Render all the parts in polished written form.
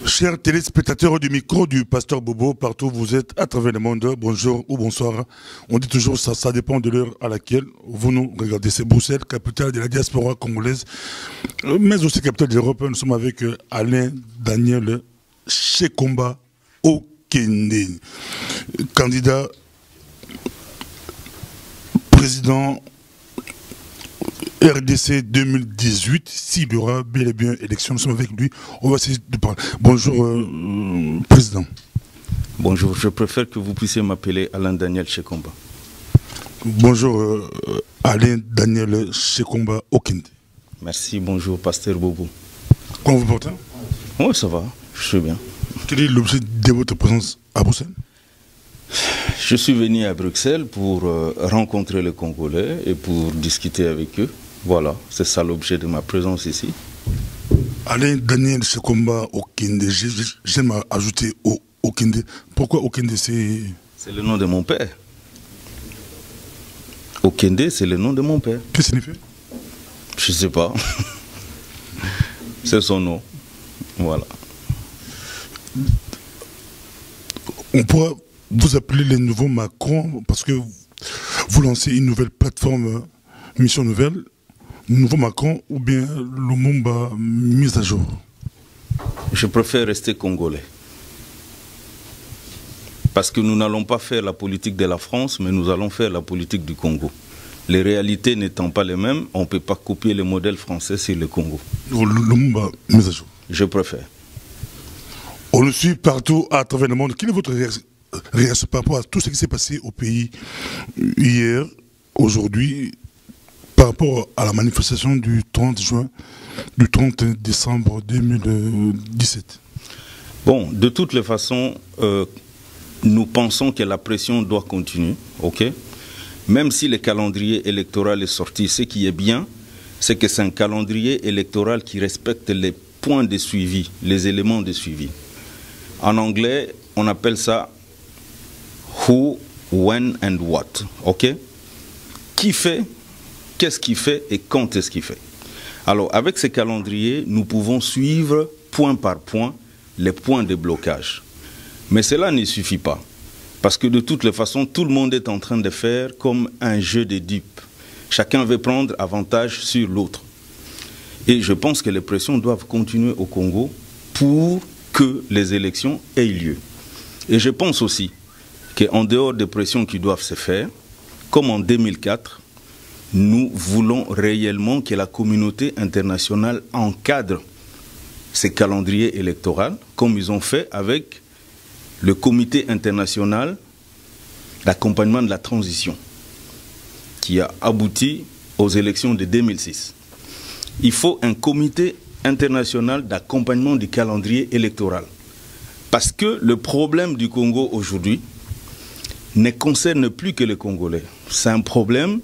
Chers téléspectateurs du micro du Pasteur Bobo, partout où vous êtes à travers le monde, bonjour ou bonsoir. On dit toujours ça dépend de l'heure à laquelle vous nous regardez. C'est Bruxelles, capitale de la diaspora congolaise, mais aussi capitale de l'Europe. Nous sommes avec Alain Daniel Shekomba Okende, candidat président RDC 2018, s'il y aura bel et bien élection, nous sommes avec lui, on va essayer de parler. Bonjour, Président. Bonjour, je préfère que vous puissiez m'appeler Alain Daniel Shekomba. Bonjour, Alain Daniel Shekomba Okende. Merci, bonjour, Pasteur Bobo. Comment vous portez? Oui, ça va, je suis bien. Quel est l'objet de votre présence à Bruxelles? Je suis venu à Bruxelles pour rencontrer les Congolais et pour discuter avec eux. Voilà, c'est ça l'objet de ma présence ici. Alain Daniel Shekomba Okende, j'aime ajouter Okende. Pourquoi Okende? C'est le nom de mon père. Okende, c'est le nom de mon père. Qu'est-ce que ça signifie? Je ne sais pas. C'est son nom. Voilà. On pourra vous appeler les nouveaux Macron parce que vous lancez une nouvelle plateforme Mission Nouvelle, nouveau Macron ou bien Lumumba mise à jour? Je préfère rester congolais. Parce que nous n'allons pas faire la politique de la France, mais nous allons faire la politique du Congo. Les réalités n'étant pas les mêmes, on ne peut pas copier le modèle français sur le Congo. Lumumba mise à jour. Je préfère. On le suit partout à travers le monde. Quelle est votre réaction par rapport à tout ce qui s'est passé au pays hier, aujourd'hui, par rapport à la manifestation du 30 juin, du 30 décembre 2017? Bon, de toutes les façons, nous pensons que la pression doit continuer, ok? Même si le calendrier électoral est sorti, ce qui est bien, c'est que c'est un calendrier électoral qui respecte les points de suivi, les éléments de suivi. En anglais, on appelle ça who, when and what, ok? Qui fait, qu'est-ce qu'il fait et quand est-ce qu'il fait? Alors, avec ce calendrier, nous pouvons suivre point par point les points de blocage. Mais cela ne suffit pas. Parce que de toutes les façons, tout le monde est en train de faire comme un jeu de dupes. Chacun veut prendre avantage sur l'autre. Et je pense que les pressions doivent continuer au Congo pour que les élections aient lieu. Et je pense aussi qu'en dehors des pressions qui doivent se faire, comme en 2004, nous voulons réellement que la communauté internationale encadre ces calendriers électoraux, comme ils ont fait avec le comité international d'accompagnement de la transition, qui a abouti aux élections de 2006. Il faut un comité international d'accompagnement du calendrier électoral. Parce que le problème du Congo aujourd'hui ne concerne plus que les Congolais. C'est un problème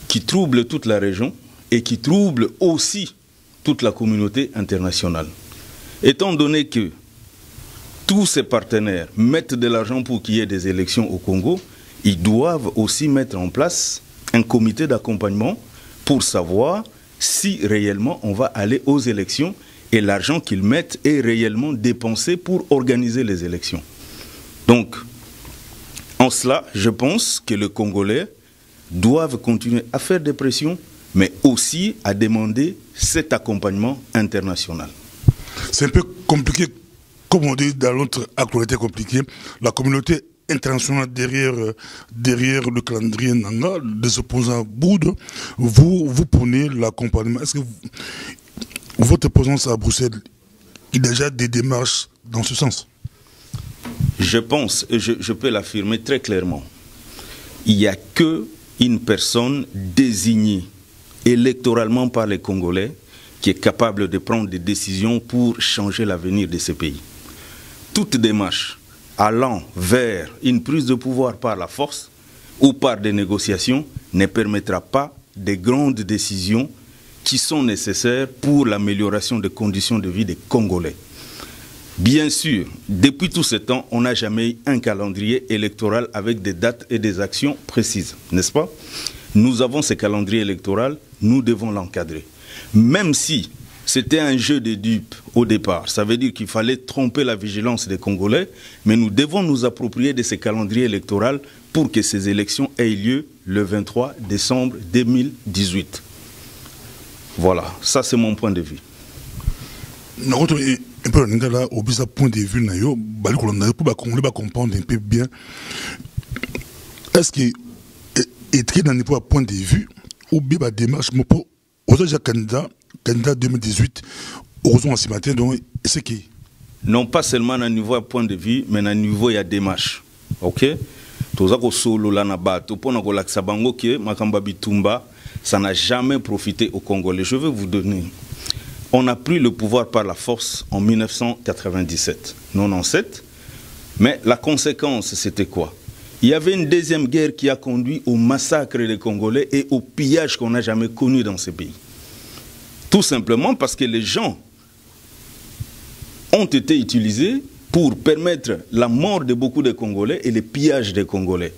qui trouble toute la région et qui trouble aussi toute la communauté internationale. Étant donné que tous ces partenaires mettent de l'argent pour qu'il y ait des élections au Congo, ils doivent aussi mettre en place un comité d'accompagnement pour savoir si réellement on va aller aux élections et l'argent qu'ils mettent est réellement dépensé pour organiser les élections. Donc, en cela, je pense que les Congolais doivent continuer à faire des pressions, mais aussi à demander cet accompagnement international. C'est un peu compliqué, comme on dit dans notre actualité compliquée, la communauté internationale derrière le calendrier Nanga, des opposants Boud, vous prenez l'accompagnement. Est-ce que votre présence à Bruxelles, il y a déjà des démarches dans ce sens? Je pense, et je peux l'affirmer très clairement, il n'y a qu'une personne désignée électoralement par les Congolais qui est capable de prendre des décisions pour changer l'avenir de ce pays. Toute démarche allant vers une prise de pouvoir par la force ou par des négociations ne permettra pas de grandes décisions qui sont nécessaires pour l'amélioration des conditions de vie des Congolais. Bien sûr, depuis tout ce temps, on n'a jamais eu un calendrier électoral avec des dates et des actions précises, n'est-ce pas? Nous avons ce calendrier électoral, nous devons l'encadrer. Même si c'était un jeu de dupes au départ. Ça veut dire qu'il fallait tromper la vigilance des Congolais, mais nous devons nous approprier de ce calendrier électoral pour que ces élections aient lieu le 23 décembre 2018. Voilà, ça c'est mon point de vue. Un peu au point de vue, pour Congolais comprendre un peu bien, est-ce que est dans un point de vue ou bien la démarche pour aux candidat 2018 heureusement ce matin donc c'est qui non pas seulement à niveau point de vue mais à niveau il y a démarche. OK, toza ko solo la na bato pona ko laksa bango ke makamba bitumba ça n'a jamais profité aux Congolais. Je vais vous donner. On a pris le pouvoir par la force en 1997, 97, mais la conséquence c'était quoi? Il y avait une deuxième guerre qui a conduit au massacre des Congolais et au pillage qu'on n'a jamais connu dans ce pays. Tout simplement parce que les gens ont été utilisés pour permettre la mort de beaucoup de Congolais et le pillage des Congolais.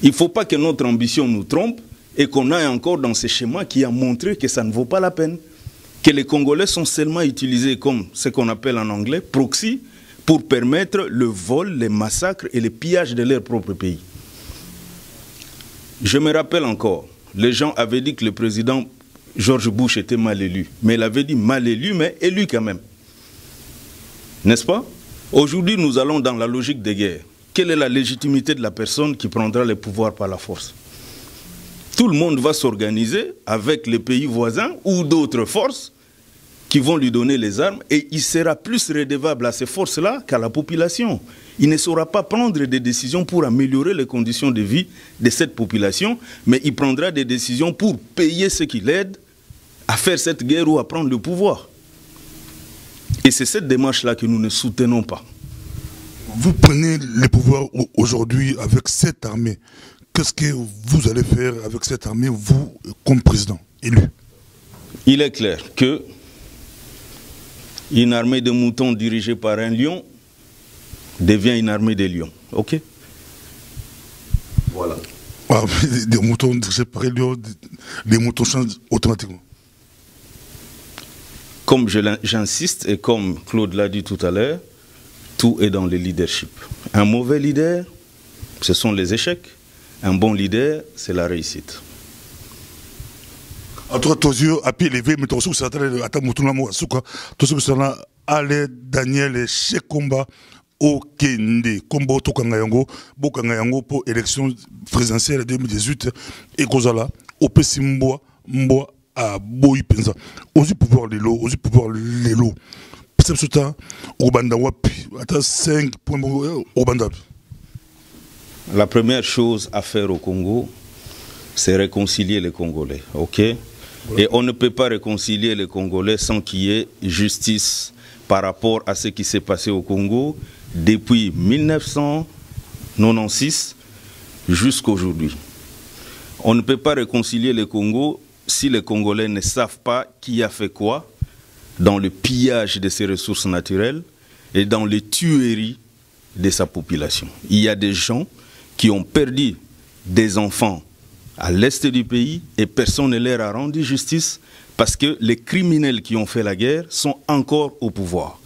Il ne faut pas que notre ambition nous trompe et qu'on aille encore dans ce schéma qui a montré que ça ne vaut pas la peine. Que les Congolais sont seulement utilisés comme ce qu'on appelle en anglais proxy pour permettre le vol, les massacres et le pillage de leur propre pays. Je me rappelle encore, les gens avaient dit que le président George Bush était mal élu. Mais il avait dit mal élu, mais élu quand même. N'est-ce pas? Aujourd'hui, nous allons dans la logique de guerre. Quelle est la légitimité de la personne qui prendra le pouvoir par la force? Tout le monde va s'organiser avec les pays voisins ou d'autres forces qui vont lui donner les armes et il sera plus redevable à ces forces-là qu'à la population. Il ne saura pas prendre des décisions pour améliorer les conditions de vie de cette population, mais il prendra des décisions pour payer ceux qui l'aident à faire cette guerre ou à prendre le pouvoir. Et c'est cette démarche-là que nous ne soutenons pas. Vous prenez le pouvoir aujourd'hui avec cette armée. Qu'est-ce que vous allez faire avec cette armée, vous, comme président élu? Il est clair que une armée de moutons dirigée par un lion devient une armée de lions. OK? Voilà. Ah, des moutons dirigés par un lion, les moutons changent automatiquement. Comme j'insiste et comme Claude l'a dit tout à l'heure, tout est dans le leadership. Un mauvais leader, ce sont les échecs. Un bon leader, c'est la réussite. En tout cas, tos yeux à pied levé, mais tos yeux ça traite à ta mouton mo suka, tos yeux ça na Ale Daniel Shekomba Okende, Kombo Tokangayango, Bokangayango pour élection présidentielle 2018 et Kozala, Opesi Mboa à Boyi Penza. Osi pouvoir les lots, osi pouvoir les lots. C'est ce temps, Obanda Wapi, à 5 points Obanda. La première chose à faire au Congo, c'est réconcilier les Congolais, ok? Et on ne peut pas réconcilier les Congolais sans qu'il y ait justice par rapport à ce qui s'est passé au Congo depuis 1996 jusqu'à aujourd'hui. On ne peut pas réconcilier le Congo si les Congolais ne savent pas qui a fait quoi dans le pillage de ses ressources naturelles et dans les tueries de sa population. Il y a des gens qui ont perdu des enfants à l'est du pays et personne ne leur a rendu justice parce que les criminels qui ont fait la guerre sont encore au pouvoir.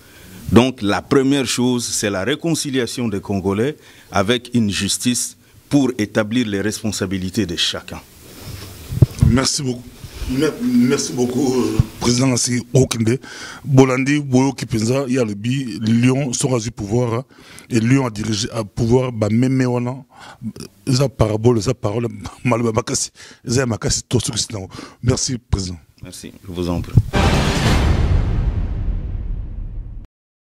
Donc la première chose, c'est la réconciliation des Congolais avec une justice pour établir les responsabilités de chacun. Merci beaucoup. Merci beaucoup, président Nassi Okende. Bolandi, Boyo Kipenza, il y a le bi, Lyon sera du pouvoir, et Lyon a dirigé à pouvoir, même on a parabole, ça parole, Malbamakasi, Makasi, tout ce qui se. Merci, président. Merci, je vous en prie.